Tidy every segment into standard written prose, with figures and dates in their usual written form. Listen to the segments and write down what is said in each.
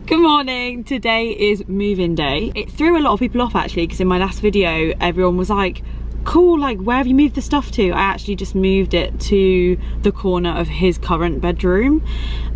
Good morning. Today is move-in day. It threw a lot of people off actually, because in my last video everyone was like, cool, like where have you moved the stuff to? I actually just moved it to the corner of his current bedroom.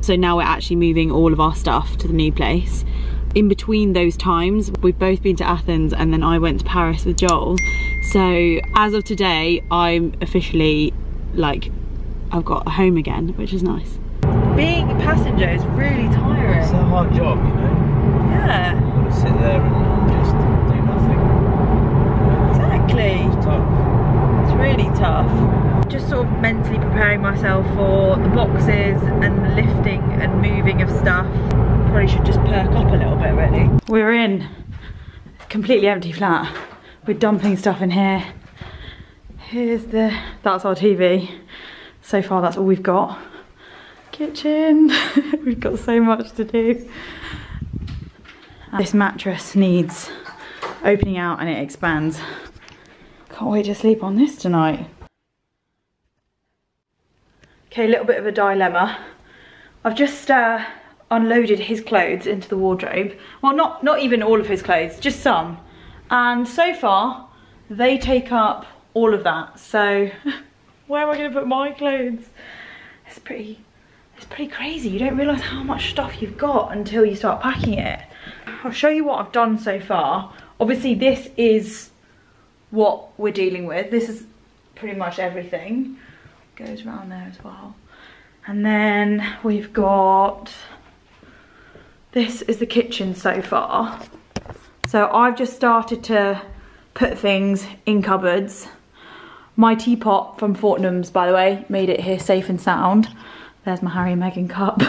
So now we're actually moving all of our stuff to the new place. In between those times, we've both been to Athens and then I went to Paris with Joel. So as of today, I'm officially like, I've got a home again, which is nice. Being a passenger is really tiring. It's a hard job, you know? Yeah. You've got to sit there and just do nothing. Exactly. It's tough. It's really tough. Just sort of mentally preparing myself for the boxes and the lifting and moving of stuff. Probably should just perk up a little bit, really. We're in a completely empty flat. We're dumping stuff in here. That's our TV. So far, that's all we've got. Kitchen. We've got so much to do. This mattress needs opening out and it expands. Can't wait to sleep on this tonight. Okay, a little bit of a dilemma. I've just unloaded his clothes into the wardrobe. Well, not even all of his clothes, just some. And so far, they take up all of that. So where am I going to put my clothes? It's pretty crazy. You don't realise how much stuff you've got until you start packing it. I'll show you what I've done so far. Obviously, this is what we're dealing with. This is pretty much everything. Goes around there as well. And then we've got, this is the kitchen so far. So I've just started to put things in cupboards. My teapot from Fortnum's, by the way, made it here safe and sound. There's my Harry and Meghan cup.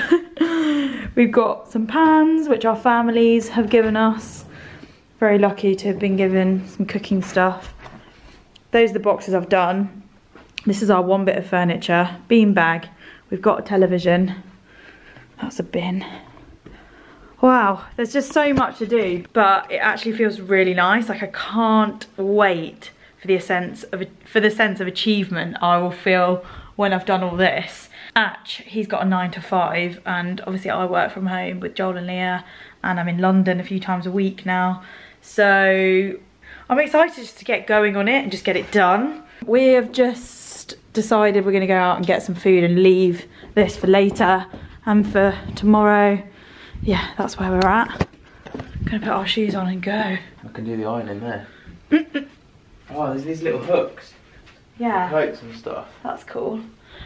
We've got some pans, which our families have given us. Very lucky to have been given some cooking stuff. Those are the boxes I've done. This is our one bit of furniture. Bean bag. We've got a television. That's a bin. Wow, there's just so much to do, but it actually feels really nice. Like I can't wait for the sense of achievement I will feel when I've done all this. Atch, he's got a 9 to 5, and obviously I work from home with Joel and Leah, and I'm in London a few times a week now. So I'm excited just to get going on it and just get it done. We have just decided we're gonna go out and get some food and leave this for later and for tomorrow. Yeah, that's where we're at. Gonna put our shoes on and go. I can do the ironing there. Oh, there's these little hooks. Yeah. Coats and stuff. That's cool.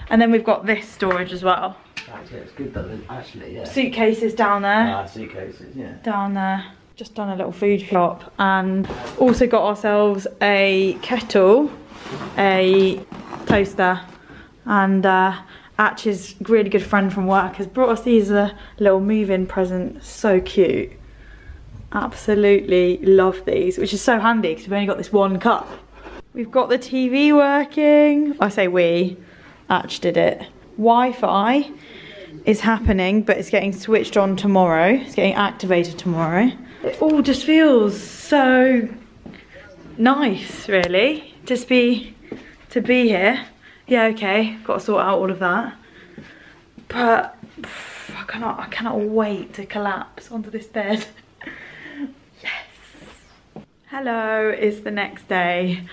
And then we've got this storage as well. Actually, it's good though, actually, yeah. Suitcases down there. Ah, suitcases, yeah. Down there. Just done a little food shop and also got ourselves a kettle, a toaster, and Atch's really good friend from work has brought us these little move-in presents. So cute. Absolutely love these, which is so handy because we've only got this one cup. We've got the TV working. I say we, Atch did it. Wi-Fi is happening, but it's getting switched on tomorrow. It's getting activated tomorrow. It all just feels so nice, really, to be here. Yeah, okay, got to sort out all of that. But I cannot wait to collapse onto this bed. Hello, it's the next day.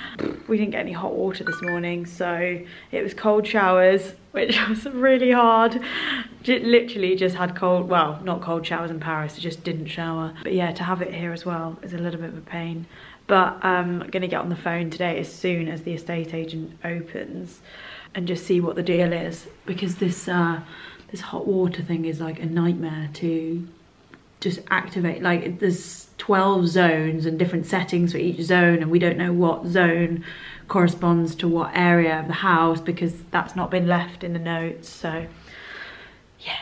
We didn't get any hot water this morning, so it was cold showers, which was really hard. Literally just had cold, well, not cold showers in Paris, I just didn't shower. But yeah, to have it here as well is a little bit of a pain. But I'm gonna get on the phone today as soon as the estate agent opens and just see what the deal is, because this hot water thing is like a nightmare to just activate. Like there's 12 zones and different settings for each zone, and we don't know what zone corresponds to what area of the house because that's not been left in the notes. So yeah,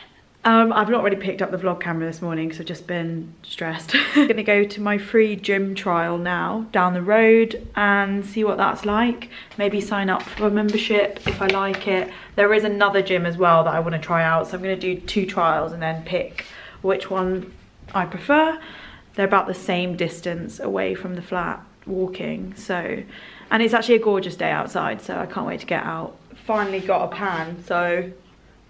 I've not really picked up the vlog camera this morning because I've just been stressed. I'm gonna go to my free gym trial now down the road and see what that's like. Maybe sign up for a membership if I like it. There is another gym as well that I want to try out, so I'm gonna do 2 trials and then pick which one I prefer. They're about the same distance away from the flat walking, so, and it's actually a gorgeous day outside, so I can't wait to get out. Finally got a pan, so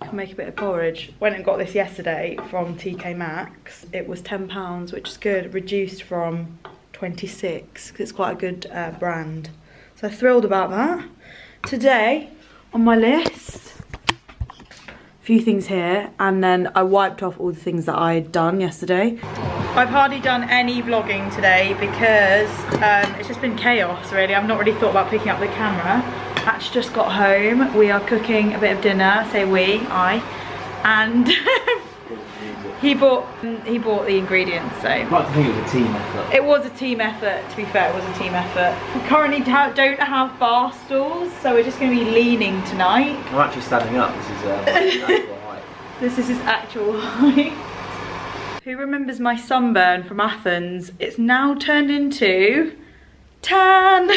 Can make a bit of porridge. Went and got this yesterday from TK Maxx. It was £10, which is good. Reduced from 26 because it's quite a good brand. So thrilled about that. Today on my list, a few things here, and then I wiped off all the things that I'd done yesterday. I've hardly done any vlogging today because it's just been chaos really. I've not really thought about picking up the camera. Actually just got home. We are cooking a bit of dinner, say we, I, and he bought the ingredients, so. I'd like to think it was a team effort. It was a team effort, to be fair, it was a team effort. We currently don't have bar stools, so we're just going to be leaning tonight. I'm actually standing up, this is actual height. This is his actual height. Who remembers my sunburn from Athens? It's now turned into tan.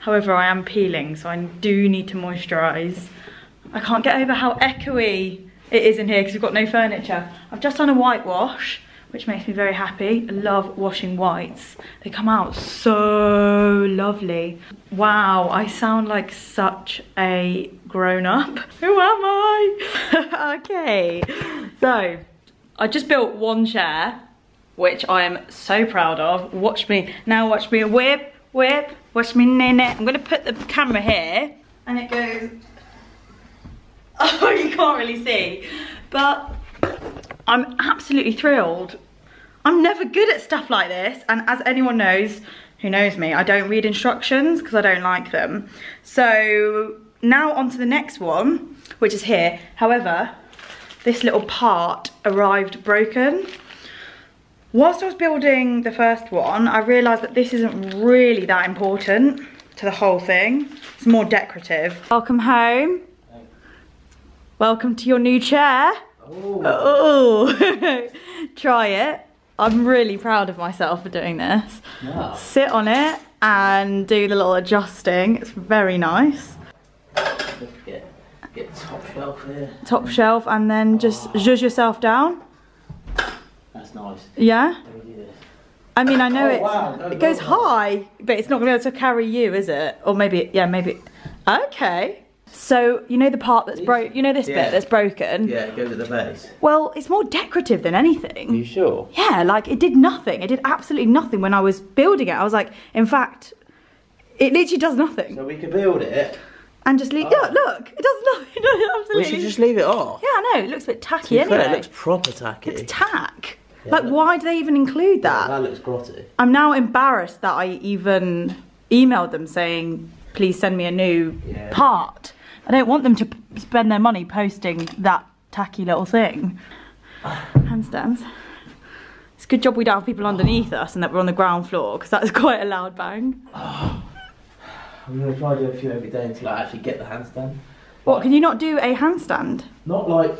However, I am peeling, so I do need to moisturise. I can't get over how echoey it is in here because we've got no furniture. I've just done a whitewash, which makes me very happy. I love washing whites. They come out so lovely. Wow, I sound like such a grown-up. Who am I? Okay, so I just built one chair, which I am so proud of. Watch me, now watch me whip, whip, watch me nene. I'm gonna put the camera here, and it goes, oh, you can't really see, but I'm absolutely thrilled. I'm never good at stuff like this, and as anyone knows, who knows me, I don't read instructions because I don't like them. So now on to the next one, which is here. However, this little part arrived broken. Whilst I was building the first one, I realised that this isn't really that important to the whole thing. It's more decorative. Welcome home. Thanks. Welcome to your new chair. Oh. Oh. Try it. I'm really proud of myself for doing this. Yeah. Sit on it and do the little adjusting. It's very nice. Get top shelf here. Top shelf, and then just zhuzh yourself down. That's nice. Yeah? Let me do this. I mean, I know it goes high, but it's not gonna be able to carry you, is it? Or maybe, yeah, maybe. Okay. So, you know the part that's broke, you know this bit that's broken? Yeah, it goes at the base. Well, it's more decorative than anything. Are you sure? Yeah, like it did nothing. It did absolutely nothing when I was building it. I was like, in fact, it literally does nothing. So we could build it. And just leave, look, it does nothing, it does absolutely. We should just leave it off. Yeah, I know, it looks a bit tacky anyway. Fair, it looks proper tacky. It's tack. Yeah, like, why do they even include that? Yeah, that looks grotty. I'm now embarrassed that I even emailed them saying, please send me a new part. I don't want them to spend their money posting that tacky little thing. Handstands. It's a good job we don't have people underneath us and that we're on the ground floor, because that's quite a loud bang. I'm going to try to do a few every day until I actually get the handstand. What, can you not do a handstand? Not like,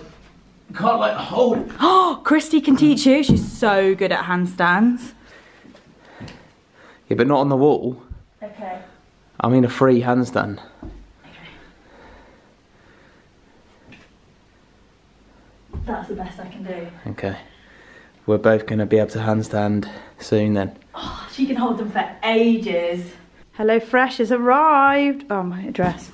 you can't like hold it. Oh, Christy can teach you. She's so good at handstands. Yeah, but not on the wall. Okay. I mean a free handstand. That's the best I can do. Okay. We're both going to be able to handstand soon then. Oh, she can hold them for ages. Hello Fresh has arrived. Oh, my address.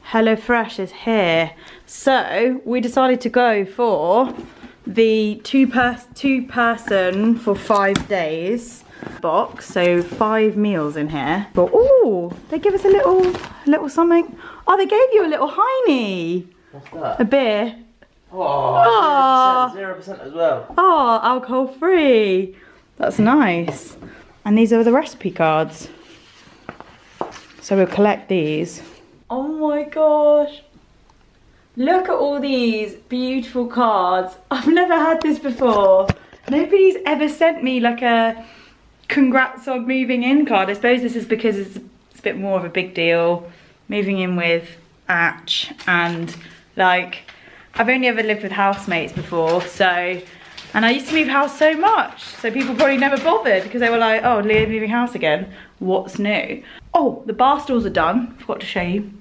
Hello Fresh is here. So we decided to go for the two person for 5 days box. So 5 meals in here. But oh, they give us a little something. Oh, they gave you a little hiney. What's that? A beer. Oh, 0% as well. Oh, alcohol free. That's nice. And these are the recipe cards. So we'll collect these. Oh my gosh. Look at all these beautiful cards. I've never had this before. Nobody's ever sent me like a congrats on moving in card. I suppose this is because it's a bit more of a big deal. Moving in with Atch, and like, I've only ever lived with housemates before, so, and I used to move house so much, so people probably never bothered because they were like, oh, Leah moving house again, what's new? Oh, the bar stools are done, forgot to show you.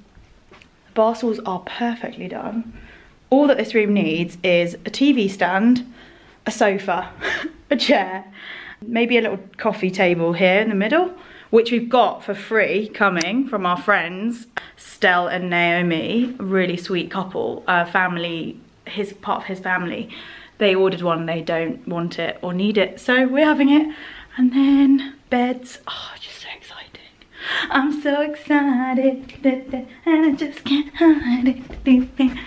The bar stools are perfectly done. All that this room needs is a TV stand, a sofa, a chair, maybe a little coffee table here in the middle, which we've got for free coming from our friends, Stell and Naomi, a really sweet couple, family, part of his family. They ordered one, they don't want it or need it, so we're having it. And then beds, oh, just so exciting. I'm so excited, and I just can't hide it.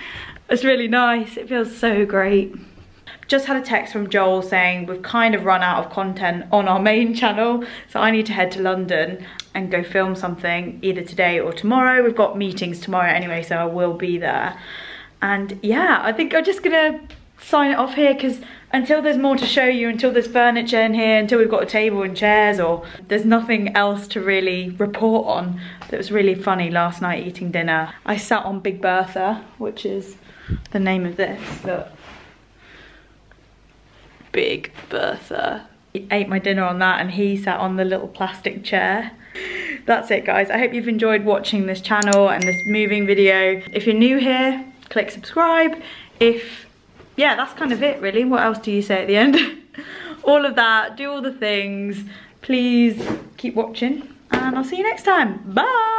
It's really nice, it feels so great. Just had a text from Joel saying we've kind of run out of content on our main channel, so I need to head to London and go film something either today or tomorrow. We've got meetings tomorrow anyway, so I will be there. And yeah, I think I'm just gonna sign it off here, because until there's more to show you, until there's furniture in here, until we've got a table and chairs, or there's nothing else to really report on. It was really funny last night eating dinner. I sat on Big Bertha, which is the name of this. Look. Big Bertha. He ate my dinner on that and he sat on the little plastic chair. That's it, guys. I hope you've enjoyed watching this channel and this moving video. If you're new here, click subscribe. Yeah, that's kind of it really. What else do you say at the end? All of that, do all the things. Please keep watching and I'll see you next time. Bye.